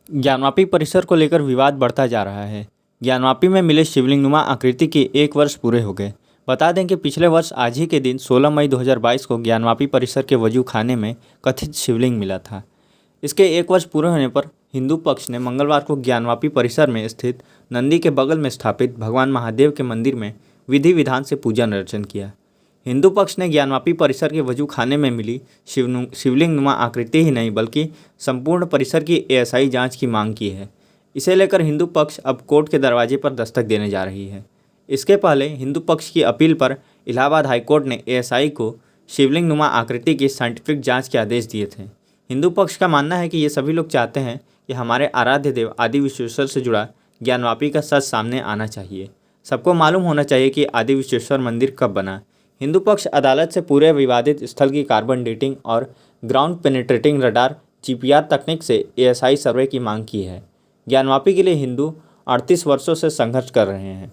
ज्ञानवापी परिसर को लेकर विवाद बढ़ता जा रहा है। ज्ञानवापी में मिले शिवलिंगनुमा आकृति के 1 वर्ष पूरे हो गए। बता दें कि पिछले वर्ष आज ही के दिन 16 मई 2022 को ज्ञानवापी परिसर के वजू खाने में कथित शिवलिंग मिला था। इसके 1 वर्ष पूरे होने पर हिंदू पक्ष ने मंगलवार को ज्ञानवापी परिसर में स्थित नंदी के बगल में स्थापित भगवान महादेव के मंदिर में विधि विधान से पूजन अर्चन किया। हिंदू पक्ष ने ज्ञानवापी परिसर के वजू खाने में मिली शिवलिंग नुमा आकृति ही नहीं बल्कि संपूर्ण परिसर की एएसआई जांच की मांग की है। इसे लेकर हिंदू पक्ष अब कोर्ट के दरवाजे पर दस्तक देने जा रही है। इसके पहले हिंदू पक्ष की अपील पर इलाहाबाद हाईकोर्ट ने एएसआई को शिवलिंग नुमा आकृति की साइंटिफिक जाँच के आदेश दिए थे। हिंदू पक्ष का मानना है कि ये सभी लोग चाहते हैं कि हमारे आराध्य देव आदि विश्वेश्वर से जुड़ा ज्ञानवापी का सच सामने आना चाहिए। सबको मालूम होना चाहिए कि आदि विश्वेश्वर मंदिर कब बना। हिंदू पक्ष अदालत से पूरे विवादित स्थल की कार्बन डेटिंग और ग्राउंड पेनिट्रेटिंग रडार जीपीआर तकनीक से एएसआई सर्वे की मांग की है। ज्ञानवापी के लिए हिंदू 38 वर्षों से संघर्ष कर रहे हैं।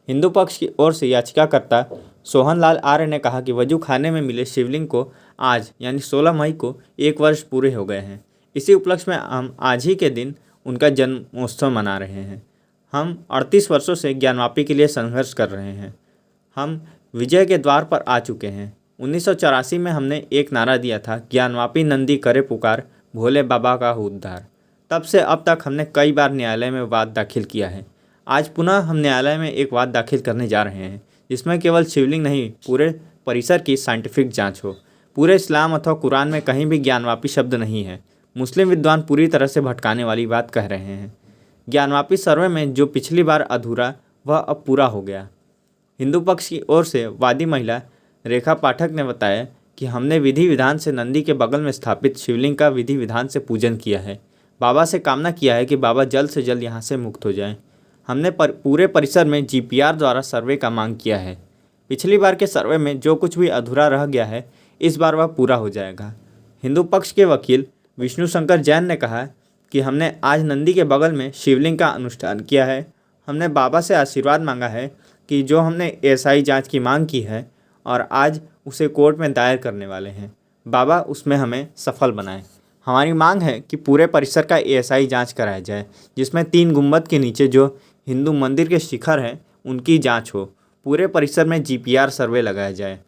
हिंदू पक्ष की ओर से याचिकाकर्ता सोहन लाल आर्य ने कहा कि वजू खाने में मिले शिवलिंग को आज यानी 16 मई को 1 वर्ष पूरे हो गए हैं। इसी उपलक्ष्य में हम आज ही के दिन उनका जन्मोत्सव मना रहे हैं। हम 38 वर्षों से ज्ञानवापी के लिए संघर्ष कर रहे हैं। हम विजय के द्वार पर आ चुके हैं। 1984 में हमने एक नारा दिया था, ज्ञानवापी नंदी करे पुकार, भोले बाबा का हो उद्धार। तब से अब तक हमने कई बार न्यायालय में वाद दाखिल किया है। आज पुनः हम न्यायालय में एक वाद दाखिल करने जा रहे हैं जिसमें केवल शिवलिंग नहीं पूरे परिसर की साइंटिफिक जांच हो। पूरे इस्लाम अथवा कुरान में कहीं भी ज्ञानवापी शब्द नहीं है। मुस्लिम विद्वान पूरी तरह से भटकाने वाली बात कह रहे हैं। ज्ञानवापी सर्वे में जो पिछली बार अधूरा वह अब पूरा हो गया। हिंदू पक्ष की ओर से वादी महिला रेखा पाठक ने बताया कि हमने विधि विधान से नंदी के बगल में स्थापित शिवलिंग का विधि विधान से पूजन किया है। बाबा से कामना किया है कि बाबा जल्द से जल्द यहाँ से मुक्त हो जाएं। हमने पूरे परिसर में जीपीआर द्वारा सर्वे का मांग किया है। पिछली बार के सर्वे में जो कुछ भी अधूरा रह गया है इस बार वह पूरा हो जाएगा। हिंदू पक्ष के वकील विष्णु शंकर जैन ने कहा कि हमने आज नंदी के बगल में शिवलिंग का अनुष्ठान किया है। हमने बाबा से आशीर्वाद मांगा है कि जो हमने एएसआई जांच की मांग की है और आज उसे कोर्ट में दायर करने वाले हैं, बाबा उसमें हमें सफल बनाएं। हमारी मांग है कि पूरे परिसर का एएसआई जांच कराया जाए जिसमें 3 गुंबद के नीचे जो हिंदू मंदिर के शिखर हैं उनकी जांच हो। पूरे परिसर में जीपीआर सर्वे लगाया जाए।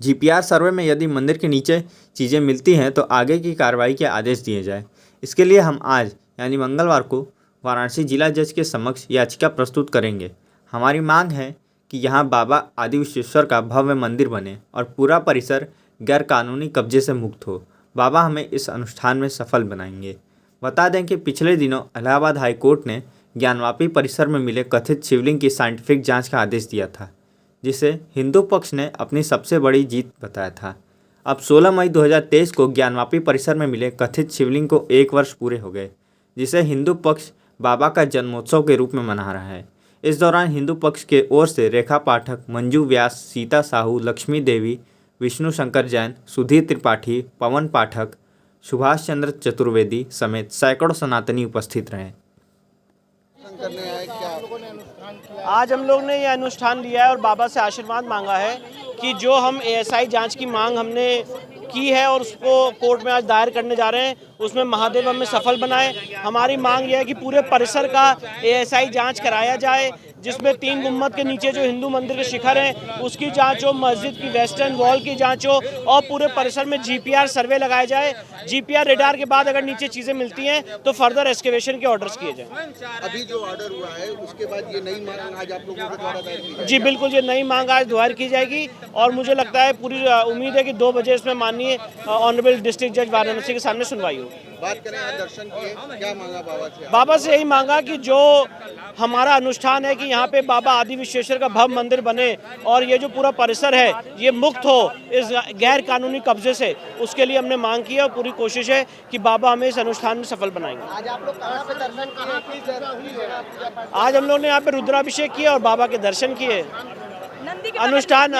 जीपीआर सर्वे में यदि मंदिर के नीचे चीज़ें मिलती हैं तो आगे की कार्रवाई के आदेश दिए जाए। इसके लिए हम आज यानी मंगलवार को वाराणसी जिला जज के समक्ष याचिका प्रस्तुत करेंगे। हमारी मांग है कि यहाँ बाबा आदि विश्वेश्वर का भव्य मंदिर बने और पूरा परिसर गैरकानूनी कब्जे से मुक्त हो। बाबा हमें इस अनुष्ठान में सफल बनाएंगे। बता दें कि पिछले दिनों इलाहाबाद हाईकोर्ट ने ज्ञानवापी परिसर में मिले कथित शिवलिंग की साइंटिफिक जांच का आदेश दिया था जिसे हिंदू पक्ष ने अपनी सबसे बड़ी जीत बताया था। अब 16 मई 2023 को ज्ञानवापी परिसर में मिले कथित शिवलिंग को 1 वर्ष पूरे हो गए जिसे हिंदू पक्ष बाबा का जन्मोत्सव के रूप में मना रहा है। इस दौरान हिंदू पक्ष के ओर से रेखा पाठक, मंजू व्यास, सीता साहू, लक्ष्मी देवी, विष्णु शंकर जैन, सुधीर त्रिपाठी, पवन पाठक, सुभाष चंद्र चतुर्वेदी समेत सैकड़ों सनातनी उपस्थित रहे। आज हम लोग ने ये अनुष्ठान लिया है और बाबा से आशीर्वाद मांगा है कि जो हम एएसआई जांच की मांग हमने की है और उसको कोर्ट में आज दायर करने जा रहे हैं उसमें महादेव हमें सफल बनाए। हमारी मांग यह है कि पूरे परिसर का एएसआई जांच कराया जाए जिसमें 3 गुम्बद के नीचे जो हिंदू मंदिर के शिखर हैं उसकी जांच हो, मस्जिद की वेस्टर्न वॉल की जांच हो और पूरे परिसर में जीपीआर सर्वे लगाया जाए। जीपीआर रेडार के बाद अगर नीचे चीज़ें मिलती हैं तो फर्दर एक्सकेवेशन के ऑर्डर्स किए जाए। अभी जो ऑर्डर हुआ है उसके बाद ये नई मांग आज आप लोगों के द्वारा दायर की जाएगी? जी बिल्कुल, ये नई मांग आज दायर की जाएगी और मुझे लगता है पूरी उम्मीद है कि 2 बजे इसमें माननीय ऑनरेबल डिस्ट्रिक्ट जज वाराणसी के सामने सुनवाई होगी। बात करें आज दर्शन किए, क्या मांगा बाबा से? बाबा से यही मांगा कि जो हमारा अनुष्ठान है कि यहाँ पे बाबा आदि विश्वेश्वर का भव्य मंदिर बने और ये जो पूरा परिसर है ये मुक्त हो इस गैर कानूनी कब्जे से, उसके लिए हमने मांग की है और पूरी कोशिश है कि बाबा हमें इस अनुष्ठान में सफल बनाएंगे। आज आप लोग कहाँ पे दर्शन किए? आज हम लोग ने यहाँ पे रुद्राभिषेक किया और बाबा के दर्शन किए। अनुष्ठान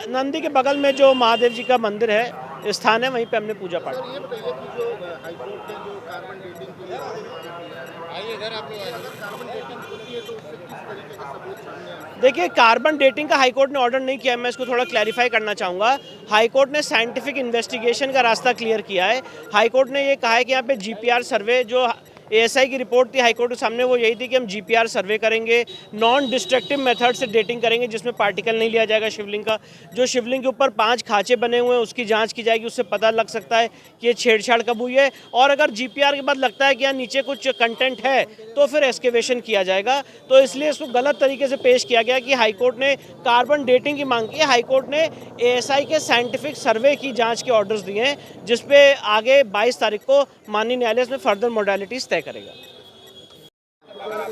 नंदी के बगल में जो महादेव जी का मंदिर है स्थान है, वहीं पे हमने पूजा पाठ किया। देखिए, कार्बन डेटिंग का हाईकोर्ट ने ऑर्डर नहीं किया, मैं इसको थोड़ा क्लैरिफाई करना चाहूँगा। हाईकोर्ट ने साइंटिफिक इन्वेस्टिगेशन का रास्ता क्लियर किया है। हाईकोर्ट ने ये कहा है कि यहाँ पे जीपीआर सर्वे, जो एएसआई की रिपोर्ट थी हाईकोर्ट के सामने, वो यही थी कि हम जीपीआर सर्वे करेंगे, नॉन डिस्ट्रक्टिव मेथड से डेटिंग करेंगे, जिसमें पार्टिकल नहीं लिया जाएगा शिवलिंग का। जो शिवलिंग के ऊपर 5 खांचे बने हुए हैं उसकी जांच की जाएगी, उससे पता लग सकता है कि ये छेड़छाड़ कब हुई है। और अगर जीपीआर के बाद लगता है कि यहाँ नीचे कुछ कंटेंट है तो फिर एक्सकेवेशन किया जाएगा। तो इसलिए इसको गलत तरीके से पेश किया गया कि हाईकोर्ट ने कार्बन डेटिंग की मांग की है। हाईकोर्ट ने एएसआई के साइंटिफिक सर्वे की जाँच के ऑर्डर्स दिए हैं, जिसपे आगे 22 तारीख को माननीय न्यायालय इसमें फर्दर मॉडलिटीज तय करेगा।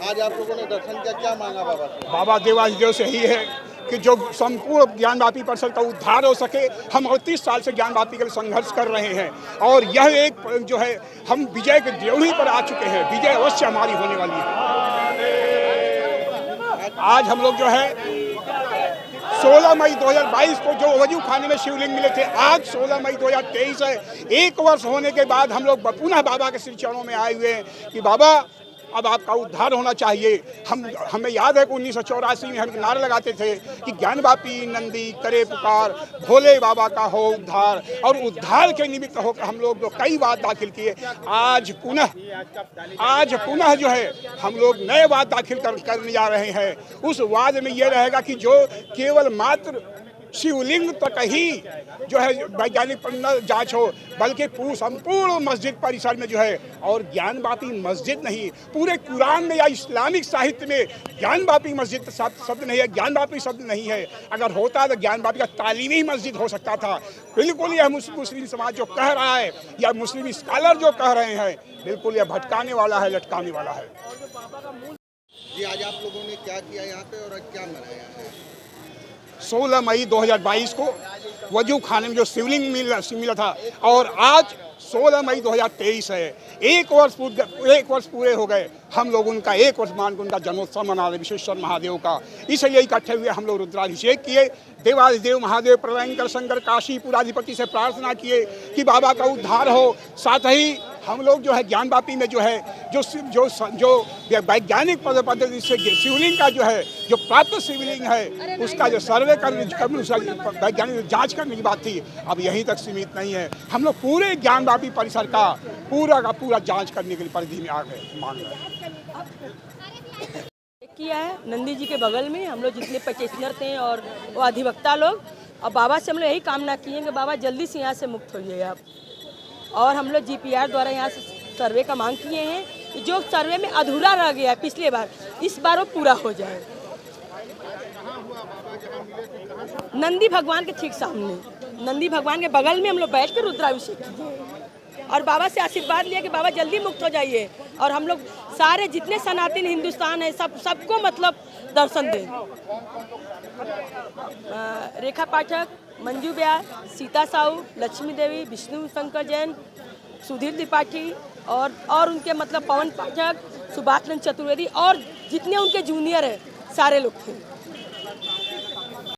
आज आप लोगों ने दर्शन किया, क्या मांगा बाबा से? बाबा देवाधिदेव से ही है कि जो संपूर्ण ज्ञानवापी परिषद का उद्धार हो सके। हम 38 साल से ज्ञानवापी के लिए संघर्ष कर रहे हैं और यह एक जो है, हम विजय के ड्योढ़ी पर आ चुके हैं। विजय अवश्य हमारी होने वाली है। आज हम लोग जो है 16 मई 2022 को जो वजू खाने में शिवलिंग मिले थे, आज 16 मई 2023 है। 1 वर्ष होने के बाद हम लोग पुनः बाबा के श्री चरणों में आए हुए हैं कि बाबा अब आपका उद्धार होना चाहिए। हमें याद है कि 1984 में हम नारा लगाते थे कि ज्ञानवापी नंदी करे पुकार, भोले बाबा का हो उद्धार। और उद्धार के निमित्त होकर हम लोग जो कई वाद दाखिल किए, आज पुनः जो है हम लोग नए वाद दाखिल करने जा रहे हैं। उस वाद में यह रहेगा कि जो केवल मात्र शिवलिंग तक ही जो है वैज्ञानिक जांच हो, बल्कि संपूर्ण मस्जिद परिसर में जो है, और ज्ञानवापी मस्जिद नहीं, पूरे कुरान में या इस्लामिक साहित्य में ज्ञानवापी मस्जिद शब्द नहीं है, ज्ञानवापी शब्द नहीं है। अगर होता तो ज्ञानवापी का तालीमी मस्जिद हो सकता था। बिल्कुल यह मुस्लिम समाज जो कह रहा है या मुस्लिम स्कॉलर जो कह रहे हैं, बिल्कुल यह भटकाने वाला है, लटकाने वाला है। जी, आज आप लोगों ने क्या किया यहाँ पे और क्या मनाया है? 16 मई 2022 को वजू खाने में जो शिवलिंग मिला था, और आज 16 मई 2023 है। 1 वर्ष पूरे हो गए। हम लोग उनका 1 वर्ष मान के उनका जन्मोत्सव मना रहे, विश्वेश्वर महादेव का। इसलिए इकट्ठे हुए हम लोग रुद्राभिषेक किए, देवाधिदेव महादेव प्रलयंकर शंकर काशीपुराधिपति से प्रार्थना किए कि बाबा का उद्धार हो। साथ ही हम लोग जो है ज्ञानवापी में जो है जो वैज्ञानिक पद्धति से शिवलिंग का जो है, जो प्राप्त शिवलिंग है, उसका जो सर्वे करने वैज्ञानिक जांच करने की बात थी, अब यहीं तक सीमित नहीं है। हम लोग पूरे ज्ञानवापी परिसर का पूरा जांच करने के लिए परिधि में आ गए, मांग रहे हैं। किया है नंदी जी के बगल में हम लोग जितने पटिशनर थे और वो अधिवक्ता लोग, और बाबा से हम लोग यही कामना किए कि बाबा जल्दी से यहाँ से मुक्त होइए आप। और हम लोग जीपीआर द्वारा यहाँ से सर्वे का मांग किए हैं कि जो सर्वे में अधूरा रह गया पिछले बार, इस बार वो पूरा हो जाए। नंदी भगवान के ठीक सामने, नंदी भगवान के बगल में हम लोग बैठ कर रुद्राभिषेक किए और बाबा से आशीर्वाद लिया कि बाबा जल्दी मुक्त हो जाइए और हम लोग सारे जितने सनातन हिंदुस्तान है सबको मतलब दर्शन दें। रेखा पाठक, मंजू ब्यास, सीता साहू, लक्ष्मी देवी, विष्णु शंकर जैन, सुधीर त्रिपाठी और उनके मतलब पवन पाठक, सुभाष चतुर्वेदी और जितने उनके जूनियर है सारे लोग थे।